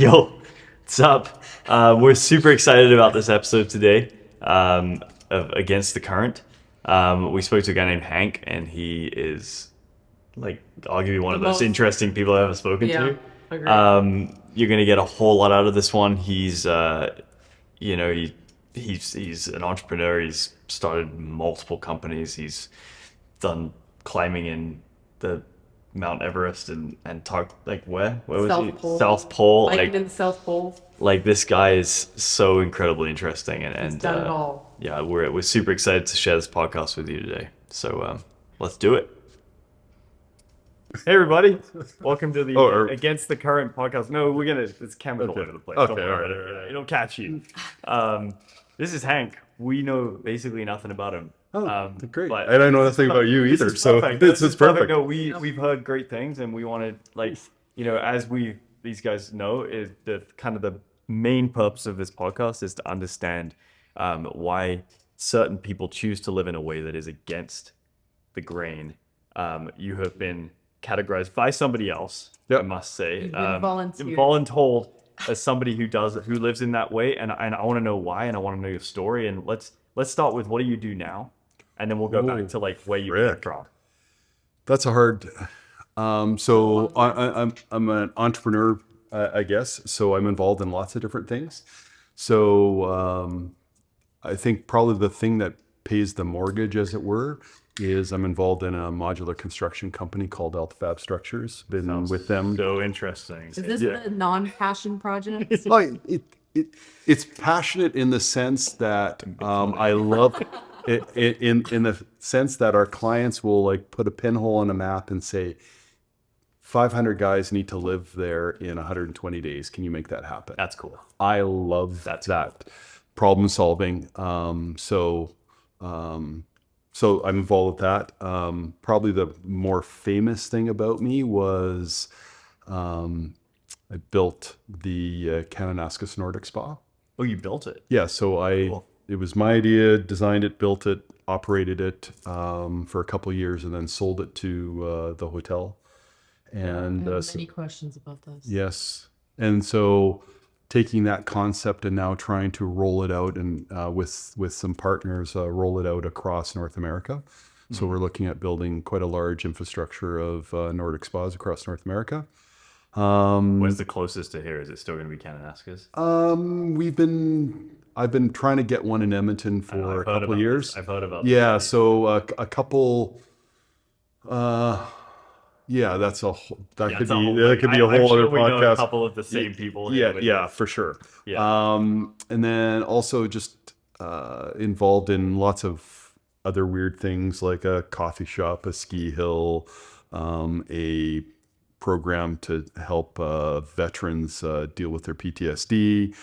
Yo, what's up? We're super excited about this episode today of Against the Current. We spoke to a guy named Hank, and he is like arguably one of the most interesting people I've ever spoken to. You're gonna get a whole lot out of this one. He's he's an entrepreneur. He's started multiple companies. He's done climbing in the Mount Everest and Antarctica. Like where was South he? Pole. South Pole. Like in the South Pole. Like this guy is so incredibly interesting, He's done it all. yeah, we're super excited to share this podcast with you today. So let's do it. Hey everybody, welcome to the Against the Current podcast. No, it's cameras all over the place. Okay, Don't all worry. right. It'll catch you. This is Hank. We know basically nothing about him. Great. But I don't know nothing about you this either, is so perfect. this is perfect. No, we've heard great things, and we wanted, like, as these guys know, is the kind of the main purpose of this podcast is to understand why certain people choose to live in a way that is against the grain. You have been categorized by somebody else, I must say, You've been volunteered. voluntold as somebody who lives in that way, and I want to know why, and I want to know your story, and let's start with what do you do now, and then we'll go back to like where you came from. That's a hard. So I'm an entrepreneur, I guess. So I'm involved in lots of different things. So I think probably the thing that pays the mortgage, as it were, is I'm involved in a modular construction company called Altifab Structures. Been with them. So interesting. Is this the non-passion project? Like it's passionate in the sense that I love it in the sense that our clients will like put a pinhole on a map and say 500 guys need to live there in 120 days. Can you make that happen? That's cool. I love that problem solving. So I'm involved with that. Probably the more famous thing about me was I built the Kananaskis Nordic Spa. Oh, you built it? Yeah, so Cool. It was my idea, designed it, built it, operated it for a couple of years, and then sold it to the hotel. And I have many questions about this. yes, and so taking that concept and now trying to roll it out and with some partners, roll it out across North America. So we're looking at building quite a large infrastructure of Nordic spas across North America. When's the closest to here? Is it still going to be Kananaskis? I've been trying to get one in Edmonton for a couple of years. I've heard about Yeah, this. so a couple. Yeah, that could be a whole other we know a podcast. couple of the same people. Yeah, for sure. Yeah. And then also just involved in lots of other weird things like a coffee shop, a ski hill, a program to help veterans deal with their PTSD,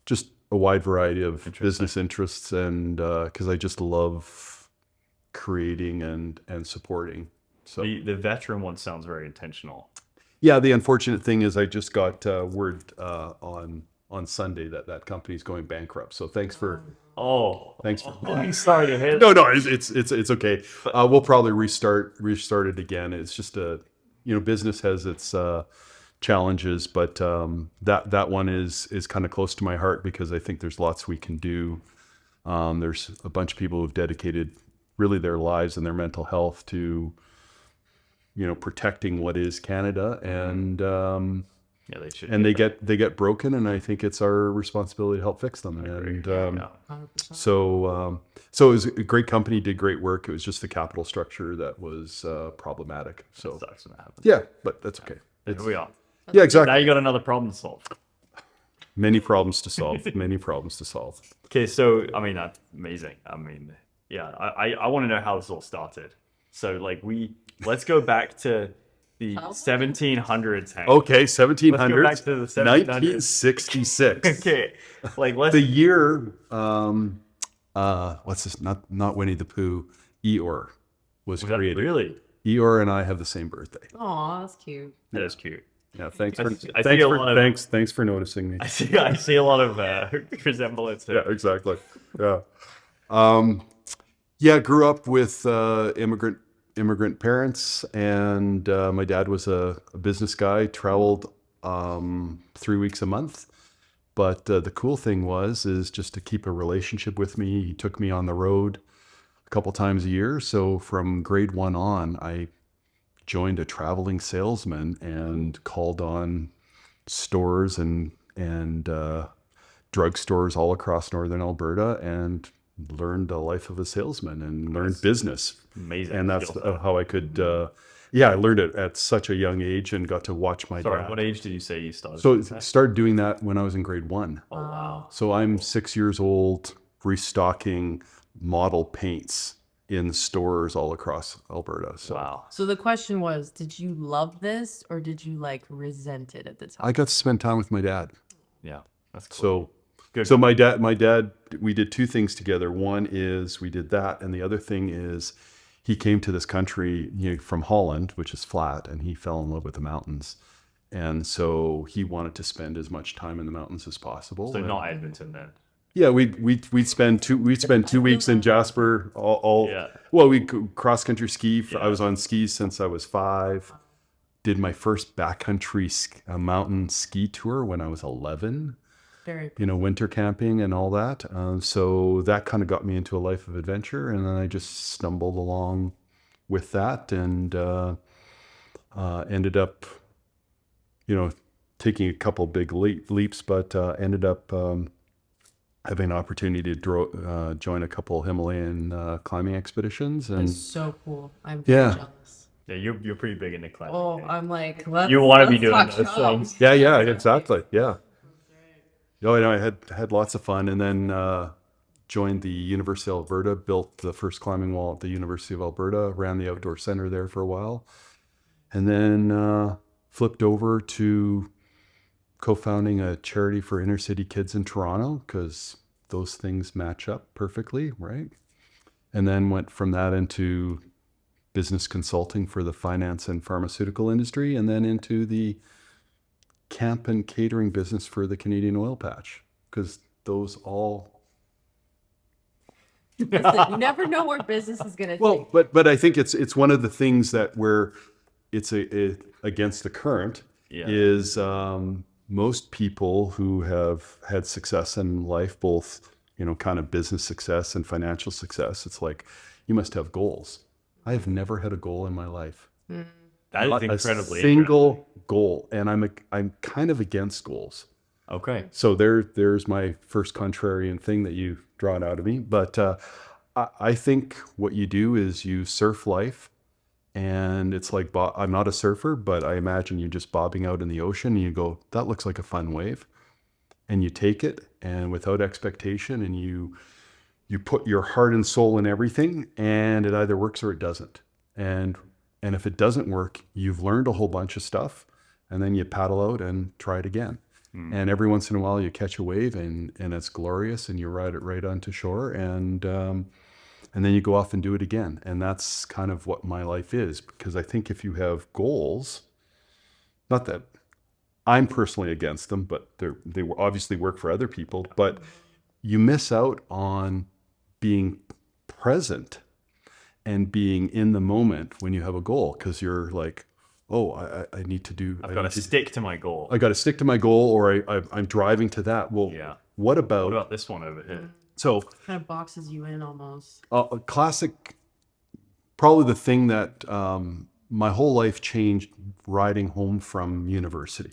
just a wide variety of business interests, and because I just love creating and supporting. So The veteran one sounds very intentional. yeah, the unfortunate thing is I just got word on Sunday that company's going bankrupt. So thanks for I'm sorry to hear. no, it's okay. We'll probably restart it again. It's just business has its challenges, but that one is kind of close to my heart because I think there's lots we can do. There's a bunch of people who've dedicated really their lives and their mental health to protecting what is Canada, and Yeah, they should. and they get broken, and I think it's our responsibility to help fix them. And 100%. so it was a great company, did great work. It was just the capital structure that was problematic. So Sucks when that happens. yeah, but that's okay. Here we are. Yeah, exactly. Now you got another problem to solve. Many problems to solve. Many problems to solve. Okay, so I mean that's amazing. I mean, yeah, I want to know how this all started. So like let's go back to the 1700s. Hank. Okay, Let's go back 1700s, to the 1700s. 1966. Okay, like let's. The year, what's this? Not Winnie the Pooh. Eeyore was Was that created. really? Eeyore and I have the same birthday. Aw, that's cute. That is cute. Yeah, thanks I for see a lot of- thanks for noticing me. I see a lot of resemblance. Yeah, exactly. Yeah. Yeah, grew up with immigrant parents, and my dad was a business guy, traveled 3 weeks a month. But the cool thing is just to keep a relationship with me. He took me on the road a couple times a year. So from grade 1 on, I joined a traveling salesman and called on stores and drugstores all across northern Alberta and learned the life of a salesman and learned business. Amazing. And that's skill set. how I could, I learned it at such a young age and got to watch my Sorry, dad. what age did you say you started? So doing that? started doing that when I was in grade 1. Oh, wow. So I'm 6 years old, restocking model paints in stores all across Alberta. So Wow. So the question was, did you love this or did you like resent it at the time? I got to spend time with my dad. Yeah, that's cool. So Good. So my dad, we did 2 things together. One is we did that, and the other thing is he came to this country, from Holland, which is flat, and he fell in love with the mountains, and so he wanted to spend as much time in the mountains as possible. So And- not Edmonton then. yeah, we'd spend 2 weeks in Jasper. Yeah. Well, we cross country ski. Yeah. I was on skis since I was 5. Did my first backcountry mountain ski tour when I was 11. Very Winter camping and all that. So that kind of got me into a life of adventure, and then I just stumbled along with that and ended up, taking a couple big leaps, but ended up having an opportunity to join a couple Himalayan climbing expeditions. And That's so cool. I'm very Yeah. jealous. Yeah, you're pretty big into climbing. Oh, eh? I'm like, You want to be doing let's those talk shop. things. yeah, exactly. Yeah. Oh, I had lots of fun, and then joined the University of Alberta, built the first climbing wall at the University of Alberta, ran the outdoor center there for a while, and then flipped over to co-founding a charity for inner city kids in Toronto, because those things match up perfectly, right? And then went from that into business consulting for the finance and pharmaceutical industry, and then into the camp and catering business for the Canadian oil patch, because those all Listen, you never know where business is gonna well, take. but I think it's one of the things that where it's against the current Yeah. is most people who have had success in life, both kind of business success and financial success, it's like you must have goals. I have never had a goal in my life. That is Not incredibly a single goal, and I'm kind of against goals. interesting. Okay. So there's my first contrarian thing that you drawn out of me. But I think what you do is you surf life, and it's like I'm not a surfer, but I imagine you just bobbing out in the ocean, and you go, that looks like a fun wave, and you take it, and without expectation, and you put your heart and soul in everything, and it either works or it doesn't. And if it doesn't work, you've learned a whole bunch of stuff, and then you paddle out and try it again. And every once in a while you catch a wave and it's glorious, and you ride it right onto shore, and then you go off and do it again. And that's kind of what my life is, because I think if you have goals, not that I'm personally against them, but they obviously work for other people, but you miss out on being present and being in the moment when you have a goal, because you're like, oh, I need to do. I've got to stick to my goal. I got to stick to my goal, or I'm driving to that. Well, Yeah. what about, What about this one over here? so Kind of boxes you in almost. a classic, probably the thing that my whole life changed riding home from university.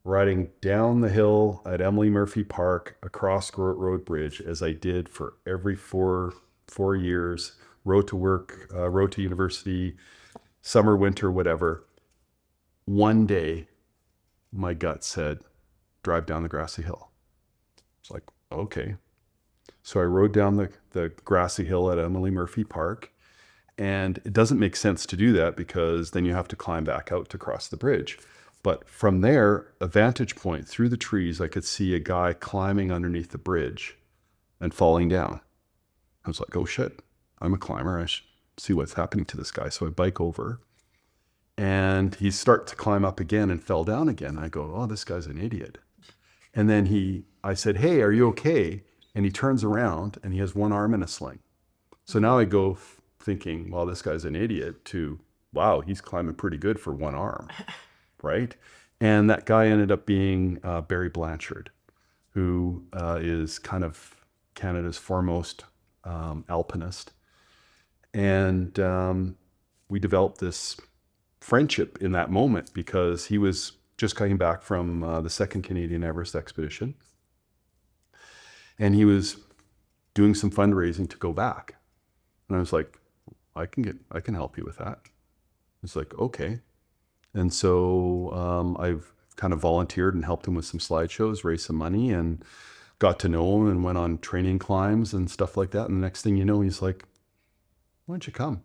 Riding down the hill at Emily Murphy Park across Groat Road Bridge, as I did for every four years, road to work, road to university, summer, winter, whatever. One day, my gut said, drive down the grassy hill. It's like, okay. So I rode down the grassy hill at Emily Murphy Park, and it doesn't make sense to do that because then you have to climb back out to cross the bridge. But from there, a vantage point through the trees, I could see a guy climbing underneath the bridge and falling down. I was like, oh shit, I'm a climber. I should see what's happening to this guy. So I bike over, and he starts to climb up again and fell down again. I go, oh, this guy's an idiot. And then I said, hey, are you okay? And he turns around and he has one arm in a sling. So now I go thinking, well, this guy's an idiot, to, wow, he's climbing pretty good for one arm. Right? And that guy ended up being Barry Blanchard, who is kind of Canada's foremost alpinist. And we developed this friendship in that moment because he was just coming back from the second Canadian Everest expedition. And he was doing some fundraising to go back. And I was like, I can help you with that. It's like, okay. And so I've kind of volunteered and helped him with some slideshows, raised some money, and got to know him and went on training climbs and stuff like that. And the next thing you know, he's like, why don't you come?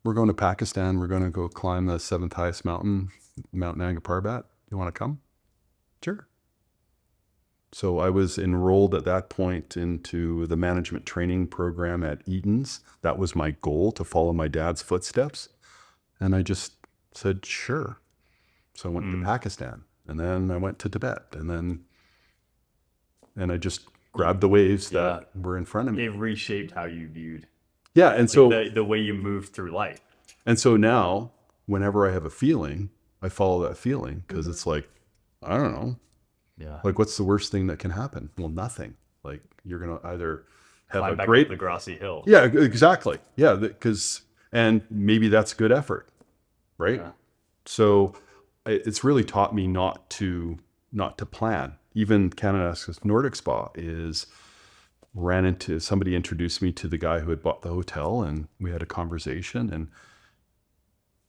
We're going to Pakistan. We're going to go climb the 7th highest mountain, Mount Nanga Parbat. You want to come? Sure. So I was enrolled at that point into the management training program at Eaton's. That was my goal, to follow my dad's footsteps. And I just said, sure. So I went to Pakistan, and then I went to Tibet, and I just grabbed the waves that were in front of me. It reshaped how you viewed And so the way you moved through life. And so now, whenever I have a feeling, I follow that feeling, because it's like, I don't know. Yeah. Like, what's the worst thing that can happen? Well, nothing. Like, you're going to either have Climb a back great... up the grassy hill. Yeah, exactly. Yeah, because, and maybe that's good effort, right? Yeah. So it's really taught me not to plan. Even Canada Nordic Spa ran into, somebody introduced me to the guy who had bought the hotel, and we had a conversation, and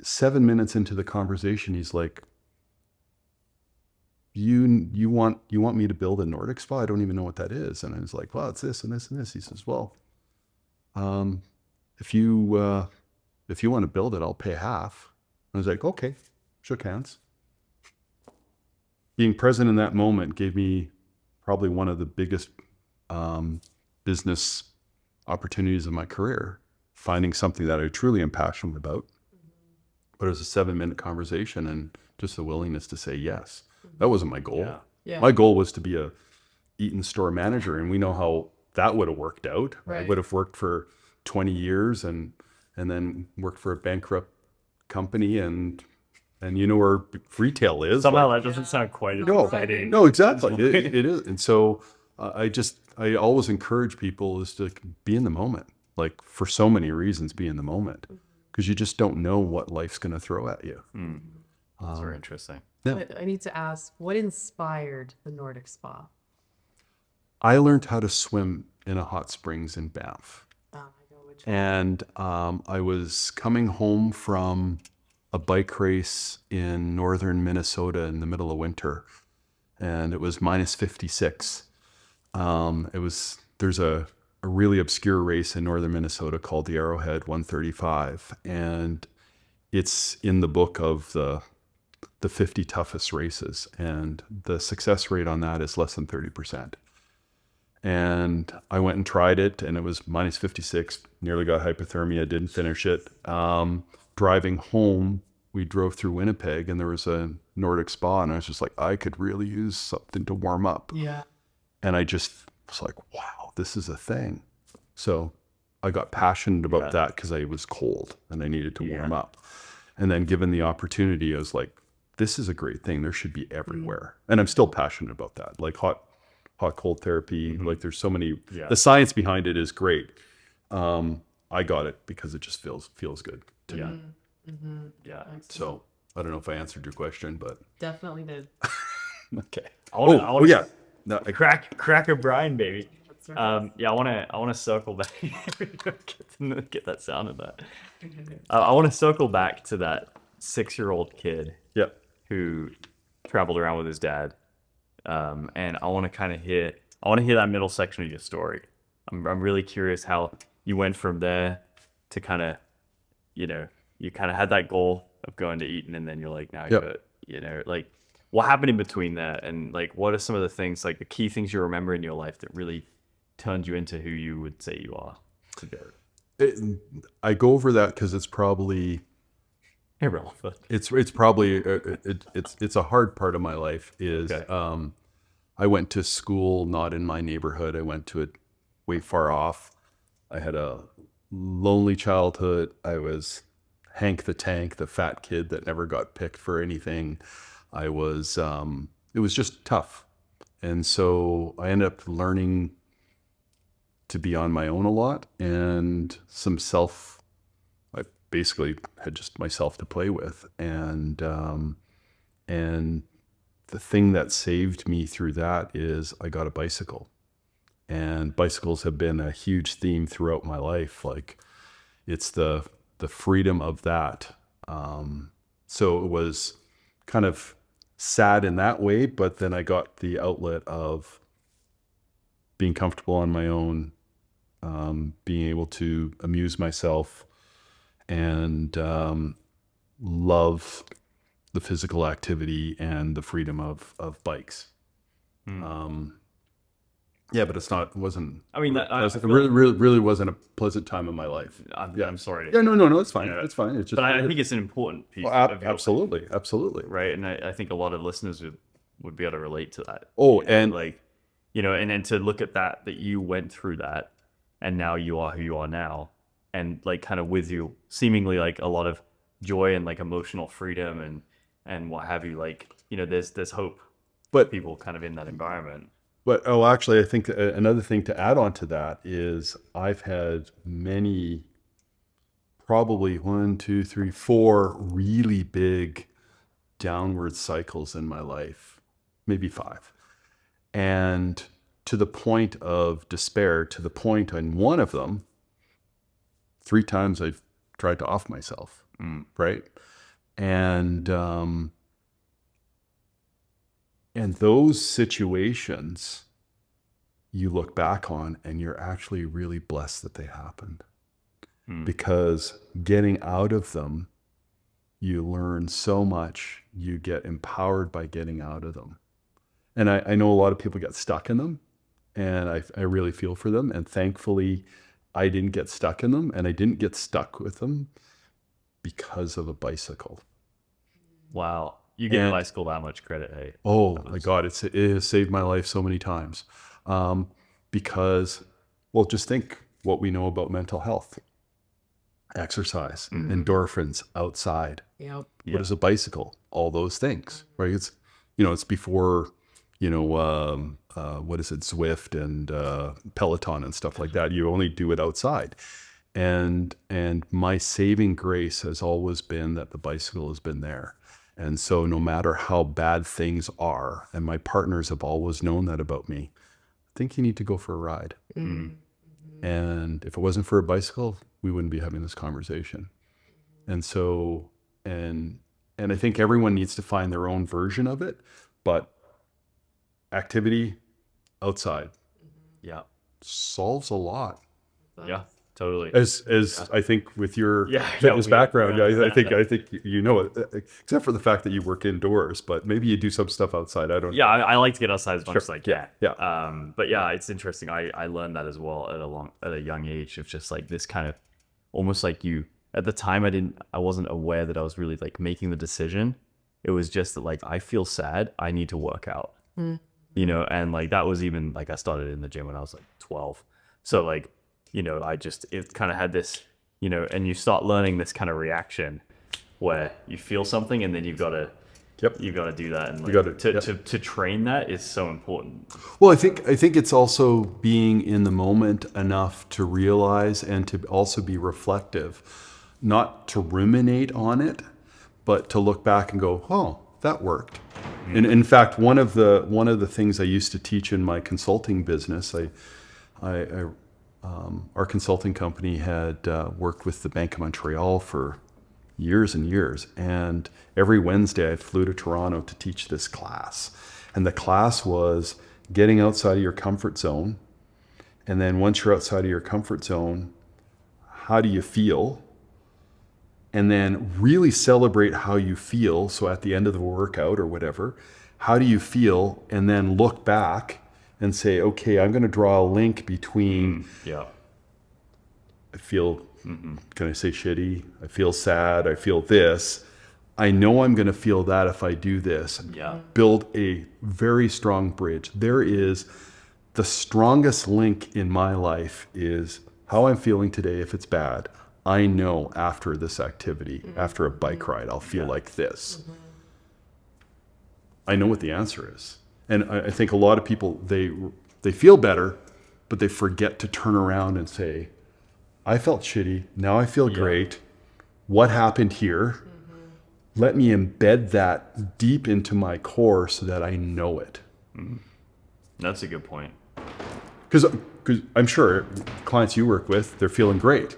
7 minutes into the conversation, he's like, you want me to build a Nordic spa? I don't even know what that is. And I was like, well, it's this and this and this. He says, well, if you want to build it, I'll pay half. I was like, okay. Shook hands. Being present in that moment gave me probably one of the biggest business opportunities of my career, finding something that I truly am passionate about. But it was a 7-minute conversation, and just the willingness to say yes. That wasn't my goal. Yeah. My goal was to be a Eaton store manager, and we know how that would have worked out. Right. I would have worked for 20 years and then worked for a bankrupt company, and you know where retail is. Somehow that doesn't sound quite as exciting. No, exactly. It is. And so I always encourage people is to be in the moment. Like, for so many reasons, be in the moment, because you just don't know what life's going to throw at you. That's very interesting. Yeah. But I need to ask, what inspired the Nordic Spa? I learned how to swim in a hot springs in Banff. I know which one. And I was coming home from a bike race in northern Minnesota in the middle of winter, and it was minus 56. There's a really obscure race in northern Minnesota called the Arrowhead 135, and it's in the book of the 50 toughest races, and the success rate on that is less than 30%. And I went and tried it, and it was minus 56, nearly got hypothermia, didn't finish it. Driving home, we drove through Winnipeg, and there was a Nordic spa, and I was just like, I could really use something to warm up. Yeah. And I just was like, wow, this is a thing. So I got passionate about that because I was cold and I needed to warm up. And then given the opportunity, I was like, this is a great thing. There should be everywhere. And I'm still passionate about that. Like hot cold therapy. Like, there's so many, the science behind it is great. I got it because it just feels good to me. Yeah. So I don't know if I answered your question, but Definitely did. okay. I wanna, yeah. No, crack a BRiiNE, baby. That's right. Yeah, I want to circle back. Get that sound in that. I want to circle back to that 6-year-old kid yeah. who traveled around with his dad, and I want to hear that middle section of your story. I'm really curious how you went from there to you had that goal of going to Eton, and then you're like, now you're like, what happened in between that, and like, what are some of the things, like the key things you remember in your life that really turned you into who you would say you are today? I go over that because it's probably Irrelevant. it's probably it's a hard part of my life. Is I went to school not in my neighborhood. I went to it way far off. I had a lonely childhood. I was Hank the Tank, the fat kid that never got picked for anything. I was, it was just tough. And so I ended up learning to be on my own a lot, and I basically had just myself to play with. And the thing that saved me through that is I got a bicycle. And bicycles have been a huge theme throughout my life. Like, it's the freedom of that. So it was kind of sad in that way, but then I got the outlet of being comfortable on my own, being able to amuse myself, and love the physical activity and the freedom of bikes. Yeah, but it wasn't. I mean, it really wasn't a pleasant time in my life. I'm sorry. Yeah, no, it's fine. Yeah. It's fine. It's just. But I think it's an important piece. Well, of your absolutely, life, absolutely. right? And I think a lot of listeners would be able to relate to that. Oh, You know, and like, and then to look at that you went through that, and now you are who you are now, and like kind of with you seemingly like a lot of joy and like emotional freedom and what have you. Like, there's hope for but people kind of in that environment. actually, I think another thing to add on to that is I've had many, probably 1, 2, 3, 4 really big downward cycles in my life, maybe 5. And to the point of despair, to the point on one of them, 3 times I've tried to off myself, right? And those situations you look back on and you're actually really blessed that they happened, because getting out of them, you learn so much, you get empowered by getting out of them. And I know a lot of people get stuck in them, and I really feel for them. And thankfully, I didn't get stuck in them, and I didn't get stuck with them because of a bicycle. Wow. You give bicycle that much credit, hey? Oh my God, it has saved my life so many times. Because, well, just think what we know about mental health. Exercise, endorphins, outside. Yep. What is a bicycle? All those things, right? It's, it's before, what is it, Zwift and Peloton and stuff like that. You only do it outside. And my saving grace has always been that the bicycle has been there. And so no matter how bad things are, and my partners have always known that about me, I think you need to go for a ride. And if it wasn't for a bicycle, we wouldn't be having this conversation. And so, and I think everyone needs to find their own version of it, but activity outside, solves a lot. Yeah, totally. As I think with your fitness background, I think it, except for the fact that you work indoors, but maybe you do some stuff outside. I don't know. Yeah, I like to get outside as much as I can. Yeah. But yeah, it's interesting. I learned that as well at a young age, of just like this kind of almost like at the time I wasn't aware that I was really like making the decision. It was just that like, I feel sad, I need to work out. And like that was even like I started in the gym when I was like 12. So like, it kind of had this, and you start learning this kind of reaction where you feel something and then you've got to do that. And like, to train that is so important. Well, I think it's also being in the moment enough to realize and to also be reflective, not to ruminate on it, but to look back and go, oh, that worked. And in fact, one of the things I used to teach in my consulting business, our consulting company had worked with the Bank of Montreal for years and years. And every Wednesday I flew to Toronto to teach this class. And the class was getting outside of your comfort zone. And then once you're outside of your comfort zone, how do you feel? And then really celebrate how you feel. So at the end of the workout or whatever, how do you feel? And then look back and say, okay, I'm going to draw a link between, I feel, can I say shitty? I feel sad. I feel this. I know I'm going to feel that if I do this. Build a very strong bridge. There is the strongest link in my life is how I'm feeling today. If it's bad, I know after this activity, after a bike ride, I'll feel like this. I know what the answer is. And I think a lot of people, they feel better, but they forget to turn around and say, I felt shitty. Now I feel great. What happened here? Let me embed that deep into my core so that I know it. That's a good point. Because I'm sure clients you work with, they're feeling great.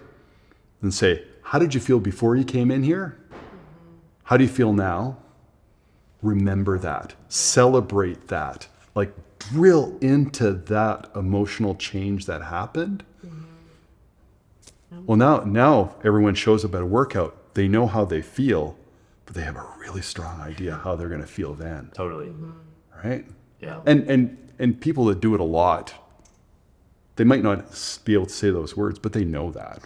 And say, how did you feel before you came in here? How do you feel now? Remember that. Celebrate that. Like drill into that emotional change that happened. Well, now everyone shows up at a workout. They know how they feel, but they have a really strong idea how they're going to feel then. Totally. Right? Yeah. And people that do it a lot, they might not be able to say those words, but they know that.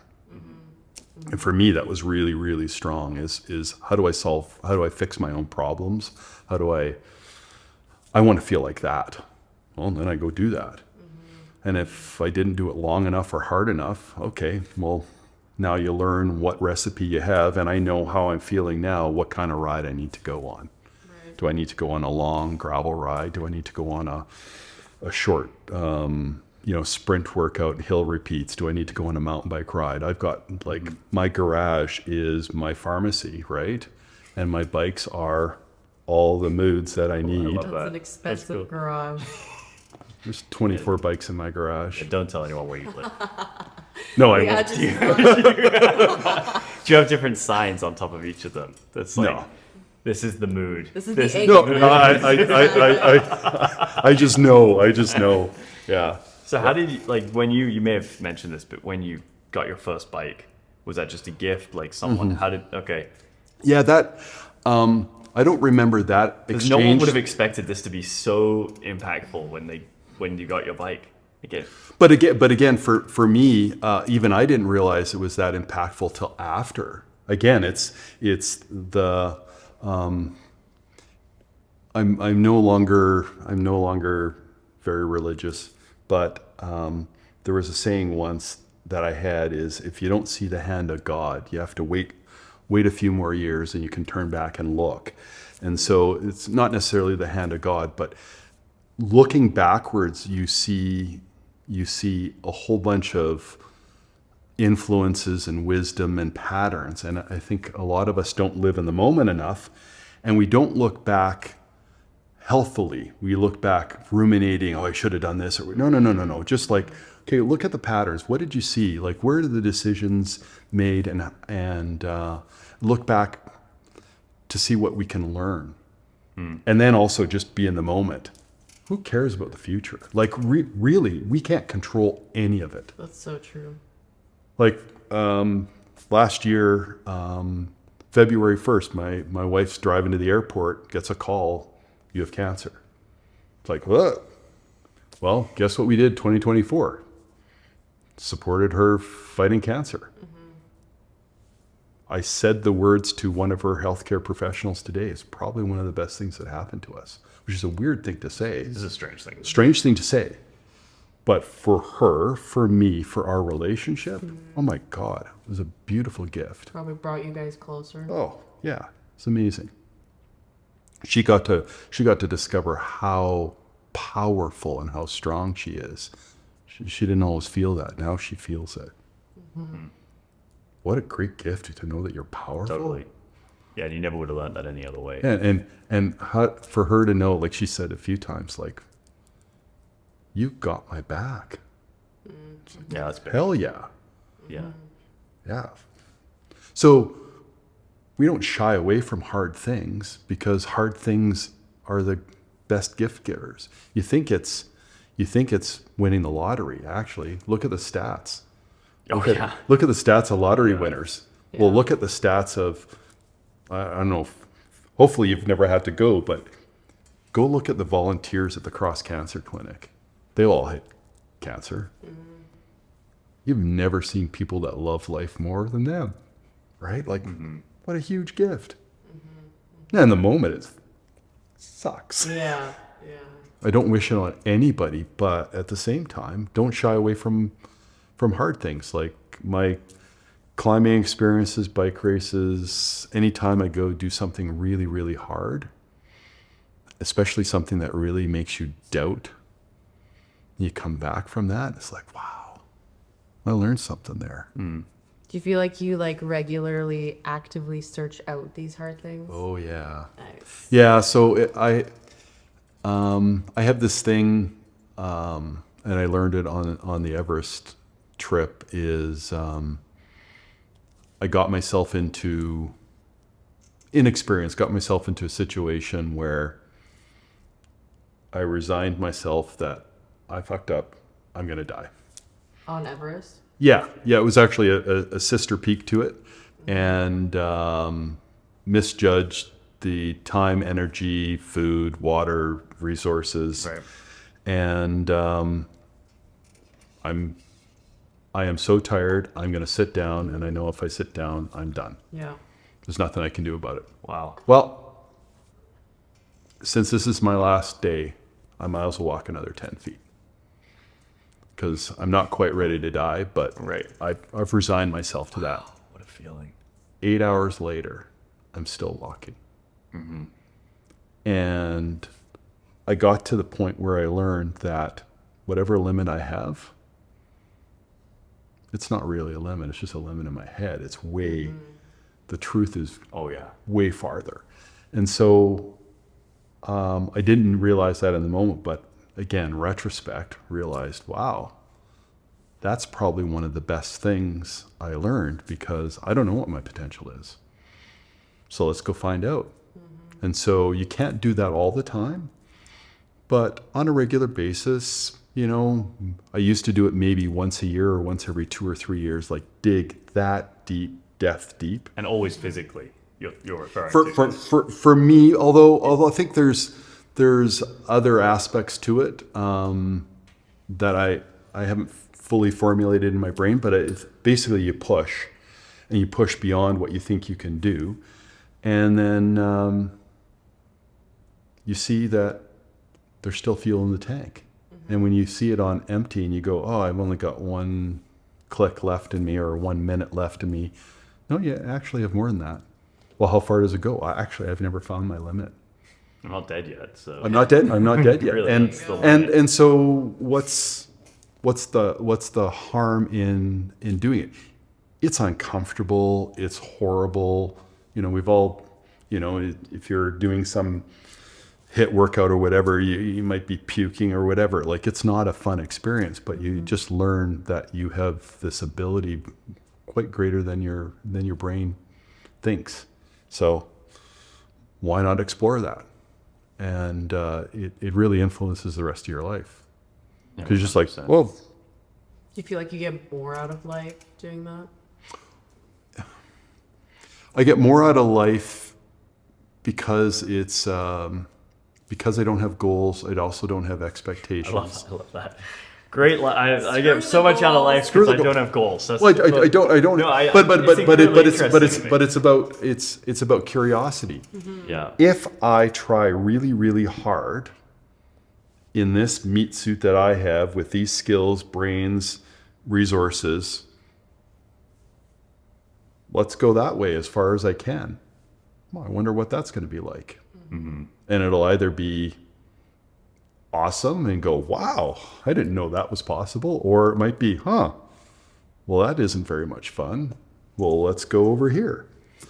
And for me, that was really, really strong is how do I fix my own problems? How do I want to feel like that. Well, then I go do that. And if I didn't do it long enough or hard enough, okay, well, now you learn what recipe you have, and I know how I'm feeling now, what kind of ride I need to go on. Right. Do I need to go on a long gravel ride? Do I need to go on a short, sprint workout, hill repeats? Do I need to go on a mountain bike ride? I've got my garage is my pharmacy, right? And my bikes are all the moods that I need. That's an expensive garage. There's 24 bikes in my garage. Don't tell anyone where you live. No, I won't. Do you have different signs on top of each of them? That's like, No. This is the mood. This is the No, I just know. Yeah. So how did you, like, when you may have mentioned this, but when you got your first bike, was that just a gift? Like someone, okay. Yeah, that, I don't remember that Because exchange. no one would have expected this to be so impactful when you got your bike. Again. But again, for me, even I didn't realize it was that impactful till after. Again, it's the, I'm no longer very religious, but there was a saying once that I had is, if you don't see the hand of God, you have to wait a few more years and you can turn back and look. And so it's not necessarily the hand of God, but looking backwards, you see a whole bunch of influences and wisdom and patterns. And I think a lot of us don't live in the moment enough, and we don't look back healthily. We look back ruminating, oh, I should have done this. Or no. Just like, okay, look at the patterns. What did you see? Like, where are the decisions made? And look back to see what we can learn. And then also just be in the moment. Who cares about the future? Like, really, we can't control any of it. That's so true. Like, last year, February 1st, my wife's driving to the airport, gets a call, you have cancer. It's like, what? Well, guess what we did 2024? Supported her fighting cancer. I said the words to one of her healthcare professionals today. It's probably one of the best things that happened to us, which is a weird thing to say. This is a strange thing. Strange thing to say. But for her, for me, for our relationship, oh my God, it was a beautiful gift. Probably brought you guys closer. Oh, yeah. It's amazing. She got to discover how powerful and how strong she is. She didn't always feel that. Now she feels it. What a great gift to know that you're powerful. Totally. Yeah, and you never would have learned that any other way. And for her to know, like she said a few times, like, you got my back. Yeah, that's big. Hell yeah. Yeah. Yeah. So we don't shy away from hard things because hard things are the best gift givers. You think it's winning the lottery. Actually, look at the stats. Look at the stats of lottery winners. Yeah. Well, look at the stats of, I don't know, hopefully you've never had to go, but go look at the volunteers at the Cross Cancer Clinic. They all had cancer. You've never seen people that love life more than them, right? Like, what a huge gift. Now, in the moment, it sucks. Yeah. I don't wish it on anybody, but at the same time, don't shy away from hard things. Like my climbing experiences, bike races, anytime I go do something really, really hard, especially something that really makes you doubt, you come back from that, it's like, wow, I learned something there. Do you feel like you like regularly actively search out these hard things? Oh yeah. Nice. Yeah, so I have this thing, and I learned it on the Everest trip, is I got myself into a situation where I resigned myself that I fucked up, I'm gonna die. On Everest? Yeah, it was actually a sister peak to it, and misjudged the time, energy, food, water, resources, Right. and I am so tired. I'm going to sit down, and I know if I sit down, I'm done. Yeah. There's nothing I can do about it. Wow. Well, since this is my last day, I might as well walk another 10 feet. Because I'm not quite ready to die, but Right. I've resigned myself to that. What a feeling. 8 hours later, I'm still walking. And I got to the point where I learned that whatever limit I have, it's not really a limit. It's just a limit in my head. It's way, the truth is Oh yeah. way farther. And so I didn't realize that in the moment, but again, retrospect, realized, wow, that's probably one of the best things I learned, because I don't know what my potential is. So let's go find out. And so you can't do that all the time, but on a regular basis, you know, I used to do it maybe once a year or once every 2 or 3 years, like dig that deep, depth deep. And always physically. You're referring to. For me, although I think there's other aspects to it that I haven't fully formulated in my brain, but it's basically you push, and you push beyond what you think you can do, and then you see that there's still fuel in the tank. And when you see it on empty and you go, oh, I've only got 1 click left in me or 1 minute left in me. No, you actually have more than that. Well, how far does it go? I've never found my limit. I'm not dead yet, so. I'm not dead. I'm not dead yet. Really, and that's the and so what's the harm in doing it? It's uncomfortable. It's horrible. You know, we've all, you know, if you're doing some HIIT workout or whatever, you might be puking or whatever. Like, it's not a fun experience, but you just learn that you have this ability quite greater than your brain thinks. So why not explore that? And it really influences the rest of your life. Yeah, Because you're just like, 100%. well, Do you feel like you get more out of life doing that? I get more out of life because it's because I don't have goals. I also don't have expectations. I love that. Great. I get so much out of life Screw because the I don't goal. have goals. That's, Well, I don't. No, But it's about curiosity. Yeah. If I try really, really hard in this meat suit that I have with these skills, brains, resources, let's go that way as far as I can. Well, I wonder what that's going to be like. And it'll either be awesome and go, wow, I didn't know that was possible. Or it might be, well, that isn't very much fun. Well, let's go over here.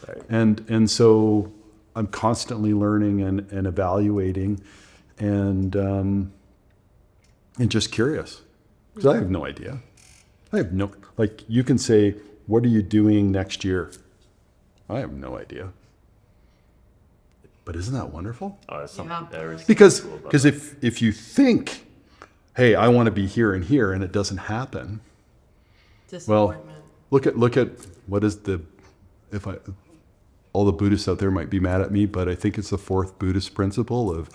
Right. And so I'm constantly learning and evaluating and just curious, because I have no idea. I have no, like, you can say, what are you doing next year? I have no idea. But isn't that wonderful? Oh, that's something Yeah. there is Because cool about because if you think, hey, I want to be here and here, and it doesn't happen, well, Disappointment. look at what is all the Buddhists out there might be mad at me, but I think it's the 4th Buddhist principle of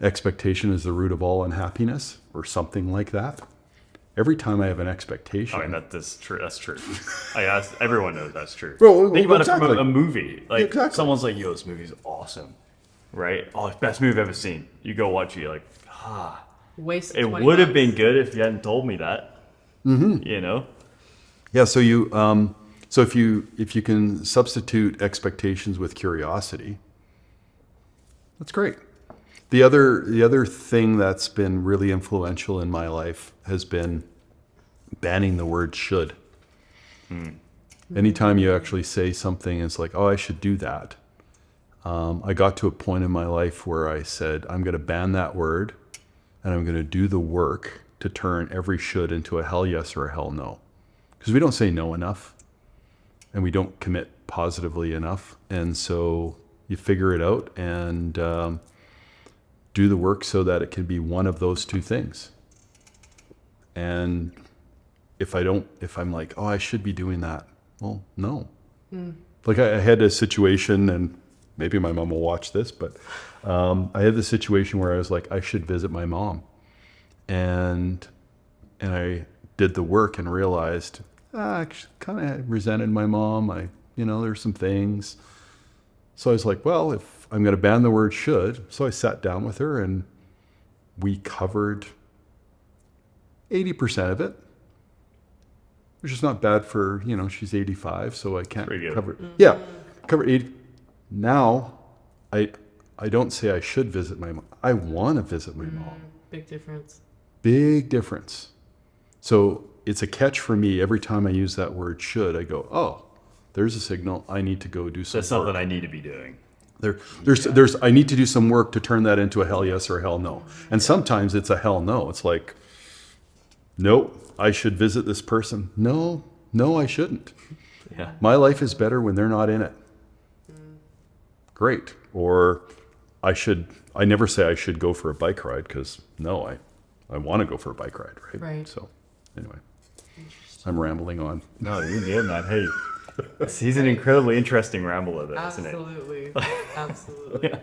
expectation is the root of all unhappiness, or something like that. Every time I have an expectation, I mean, that's true. That's true. Everyone knows that's true. Well, Think about exactly. it from a movie. Like, Exactly. someone's like, yo, this movie's awesome. Right? Oh, it's the best movie I've ever seen. You go watch it, you're like, Wasted it 20 would have bucks. been good if you hadn't told me that. You know? yeah. So if you can substitute expectations with curiosity, that's great. The other thing that's been really influential in my life has been banning the word should. Anytime you actually say something, it's like, oh, I should do that. I got to a point in my life where I said, I'm going to ban that word, and I'm going to do the work to turn every should into a hell yes or a hell no. Because we don't say no enough, and we don't commit positively enough. And so you figure it out and do the work so that it can be one of those two things. And if I'm like, oh, I should be doing that. Well, no. Like I had a situation, and maybe my mom will watch this, but I had the situation where I was like, I should visit my mom. And I did the work and realized, I kind of resented my mom. There's some things. So I was like, well, if I'm going to ban the word should. So I sat down with her and we covered 80% of it, which is not bad for, she's 85, so I can't cover. Yeah, cover 80. Now, I don't say I should visit my mom. I want to visit my mom. Big difference. Big difference. So it's a catch for me. Every time I use that word should, I go, oh, there's a signal. I need to go do some That's work. something I need to be doing. I need to do some work to turn that into a hell yes or a hell no. And sometimes it's a hell no. It's like, nope, I should visit this person. No, I shouldn't. Yeah. My life is better when they're not in it. Great. Or I never say I should go for a bike ride, because no, I want to go for a bike ride, right? Right. So anyway, I'm rambling on. No, you're good, man. Hey, he's an incredibly interesting rambler, though, isn't it? Absolutely. Absolutely. Yeah.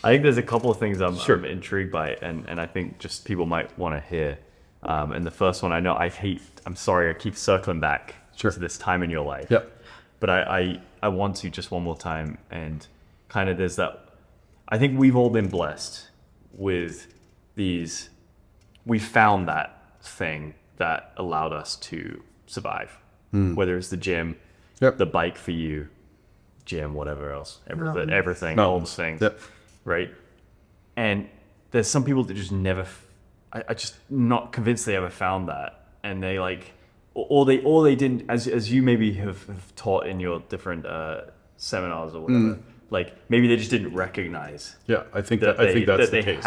I think there's a couple of things I'm intrigued by, and I think just people might want to hear. And the first one, I'm sorry, I keep circling back to this time in your life. Yep. But I want to just one more time, and kind of there's that, I think we've all been blessed with these, we found that thing that allowed us to survive, whether it's the gym, the bike for you, gym, whatever else, everything, all those things, right? And there's some people that just never, I just not convinced they ever found that, and they like, or they didn't, as you maybe have taught in your different seminars or whatever. Like maybe they just didn't recognize. Yeah, I think that's the case.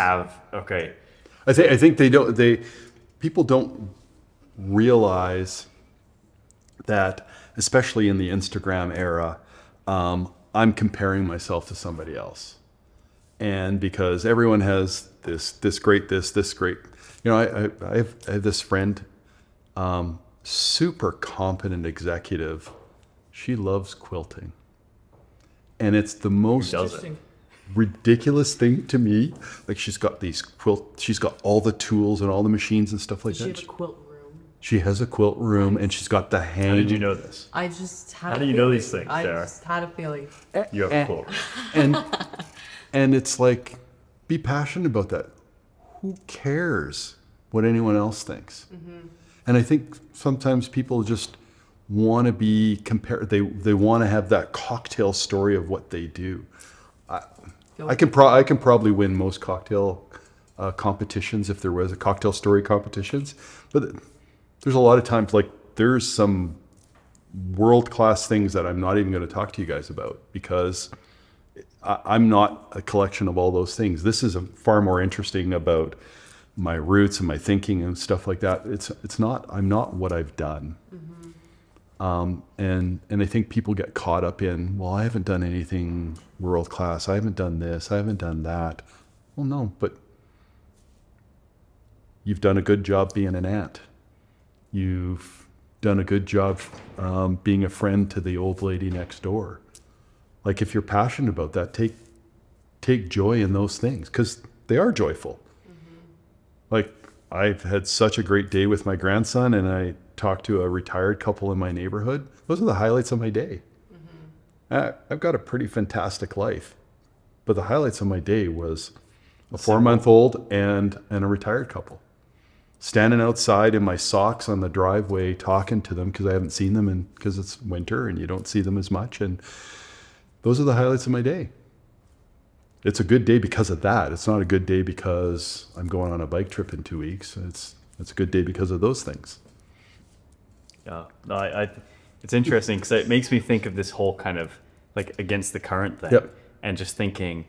Okay. I think people don't realize that, especially in the Instagram era, I'm comparing myself to somebody else. And because everyone has this great. I have this friend, super competent executive. She loves quilting. And it's the most ridiculous thing to me. Like she's got she's got all the tools and all the machines and stuff like that. She has a quilt room. She has a quilt room, and she's got the hang. How did you know this? I just had How do you know these things, I Sarah? just had a feeling. You have a quote. And it's like, be passionate about that. Who cares what anyone else thinks? And I think sometimes people just want to be compared. They want to have that cocktail story of what they do. I can probably win most cocktail competitions if there was a cocktail story competitions, but there's a lot of times like there's some world-class things that I'm not even going to talk to you guys about, because I'm not a collection of all those things. This is far more interesting about my roots and my thinking and stuff like that. I'm not what I've done. And I think people get caught up in, well, I haven't done anything world class. I haven't done this. I haven't done that. Well, no, but you've done a good job being an aunt. You've done a good job being a friend to the old lady next door. Like if you're passionate about that, take joy in those things, because they are joyful. Like I've had such a great day with my grandson, and I talked to a retired couple in my neighborhood. Those are the highlights of my day. I've got a pretty fantastic life, but the highlights of my day was a 4-month-old and a retired couple. Standing outside in my socks on the driveway, talking to them because I haven't seen them, because it's winter and you don't see them as much. And those are the highlights of my day. it's a good day because of that. It's not a good day because I'm going on a bike trip in 2 weeks. It's a good day because of those things. Yeah, no, it's interesting because it makes me think of this whole kind of like against the current thing, Yep. and just thinking,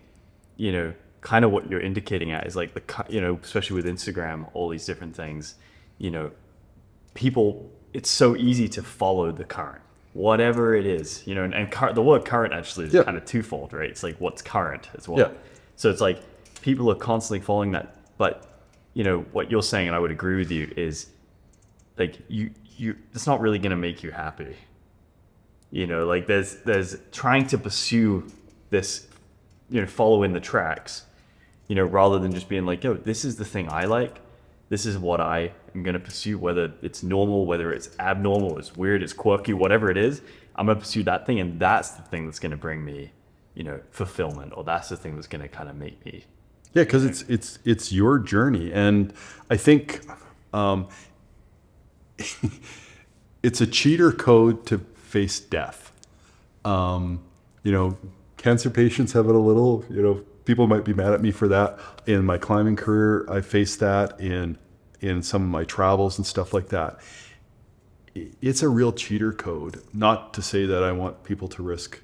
kind of what you're indicating at is like especially with Instagram, all these different things, people, it's so easy to follow the current, whatever it is, the word current actually is Yep. kind of twofold, right? It's like what's current as well. Yeah. So it's like people are constantly following that, but what you're saying, and I would agree with you, is like you it's not really going to make you happy. Like there's trying to pursue this, follow in the tracks, rather than just being like, yo, this is the thing I like. This is what I am going to pursue, whether it's normal, whether it's abnormal, it's weird, it's quirky, whatever it is, I'm going to pursue that thing. And that's the thing that's going to bring me, fulfillment, or that's the thing that's going to kind of make me. Yeah, because it's your journey, and I think it's a cheater code to face death. Cancer patients have it a little. People might be mad at me for that. In my climbing career, I faced that in some of my travels and stuff like that. It's a real cheater code. Not to say that I want people to risk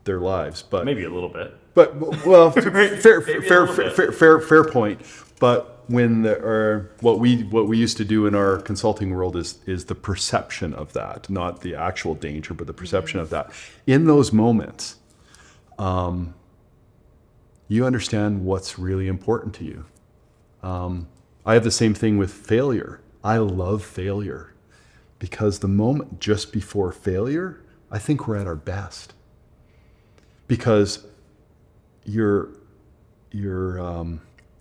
their lives, but Maybe a little bit. But well, fair point. But when what we used to do in our consulting world is the perception of that, not the actual danger, but the perception of that. In those moments, you understand what's really important to you. I have the same thing with failure. I love failure because the moment just before failure, I think we're at our best. Because your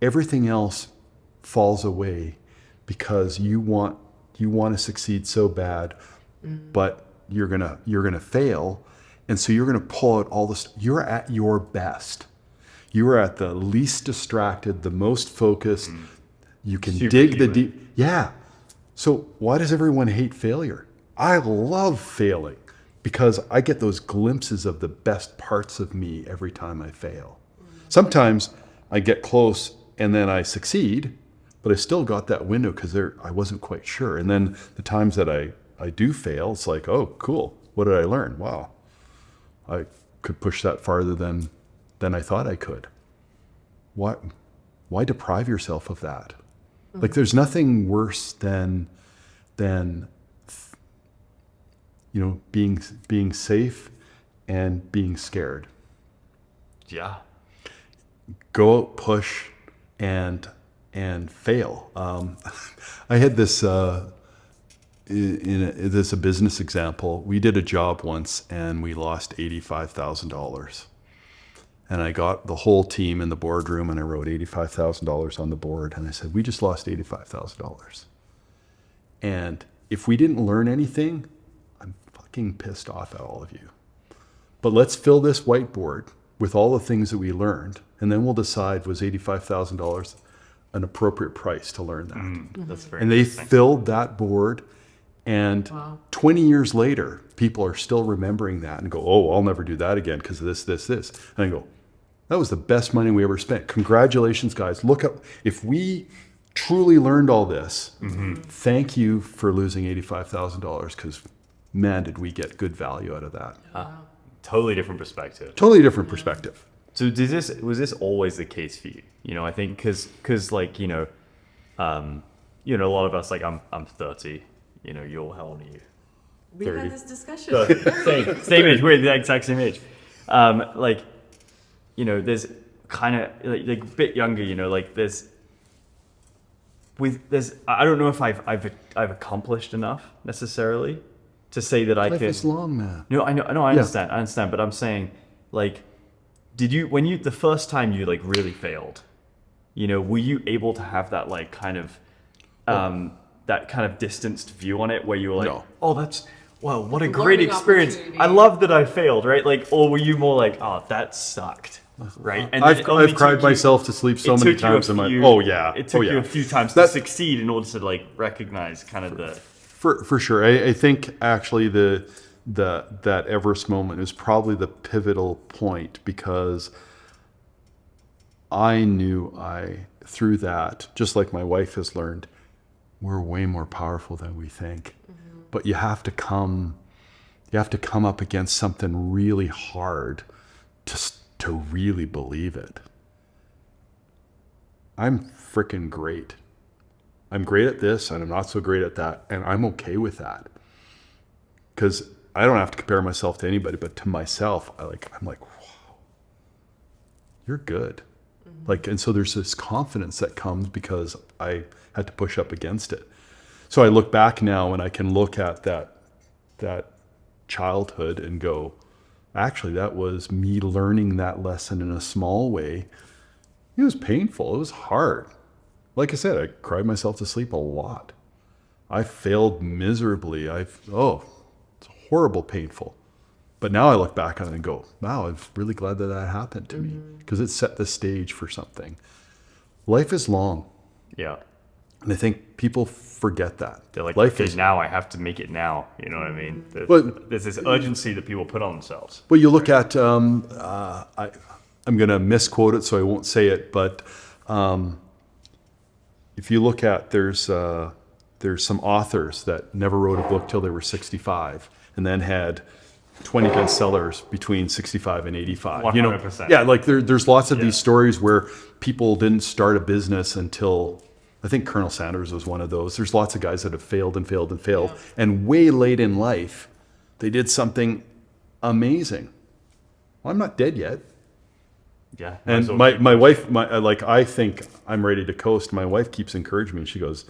everything else falls away because you want to succeed so bad, but you're gonna fail, and so you're gonna pull out all this. You're at your best. You are at the least distracted, the most focused. You can dig the deep. Yeah. So why does everyone hate failure? I love failing because I get those glimpses of the best parts of me every time I fail. Sometimes I get close and then I succeed, but I still got that window because I wasn't quite sure. And then the times that I do fail, it's like, oh, cool. What did I learn? Wow. I could push that farther than I thought I could. Why deprive yourself of that? Like there's nothing worse than being safe and being scared. Yeah. Go out, push, and fail. I had this this a business example. We did a job once and we lost $85,000. And I got the whole team in the boardroom and I wrote $85,000 on the board. And I said, we just lost $85,000. And if we didn't learn anything, I'm fucking pissed off at all of you. But let's fill this whiteboard with all the things that we learned. And then we'll decide, was $85,000 an appropriate price to learn that? That's very And they interesting. filled that board. And Wow. 20 years later, people are still remembering that and go, oh, I'll never do that again because of this. And I go, that was the best money we ever spent. Congratulations, guys. Look up, if we truly learned all this, thank you for losing $85,000 because, man, did we get good value out of that. Totally different perspective. Totally different perspective. So was this always the case for you? I think because like, a lot of us, like I'm 30, you're, how old are you? We've 30. had this discussion. Same age. We're the exact same age. There's kind of like a bit younger. I don't know if I've accomplished enough necessarily to say that I Life can. is long, man. No, I know. I understand. But I'm saying, like, the first time you like really failed, were you able to have that like kind of, that kind of distanced view on it where you were like, No. oh, wow, what a It's a great learning experience. opportunity. I love that I failed, right? Like, or were you more like, oh, that sucked, right? And I've it only cried took you- myself to sleep so it many took you a times in my, few- oh yeah. It took oh, yeah. you a few times to That's- succeed in order to like recognize kind of the. For sure. I think actually that Everest moment is probably the pivotal point because I knew through that, just like my wife has learned, we're way more powerful than we think. But you have to come up against something really hard to really believe it. I'm freaking great. I'm great at this and I'm not so great at that. And I'm okay with that. Because I don't have to compare myself to anybody, but to myself, I'm like, wow, you're good. Like, and so there's this confidence that comes because I had to push up against it. So I look back now and I can look at that childhood and go, actually, that was me learning that lesson in a small way. It was painful. It was hard. Like I said, I cried myself to sleep a lot. I failed miserably. It's horrible, painful. But now I look back on it and go, wow, I'm really glad that happened to me because it set the stage for something. Life is long. Yeah. And I think people forget that. They're like, life okay, is now I have to make it now. You know what I mean? There's this urgency that people put on themselves. Well, you look at, I'm going to misquote it, so I won't say it, but if you look at, there's some authors that never wrote a book till they were 65 and then had 20 bestsellers between 65 and 85. 100%. Yeah, like there's lots of these stories where people didn't start a business until, I think Colonel Sanders was one of those. There's lots of guys that have failed and failed and failed. Yeah. And way late in life, they did something amazing. Well, I'm not dead yet. Yeah. And my wife, I think I'm ready to coast. My wife keeps encouraging me. She goes,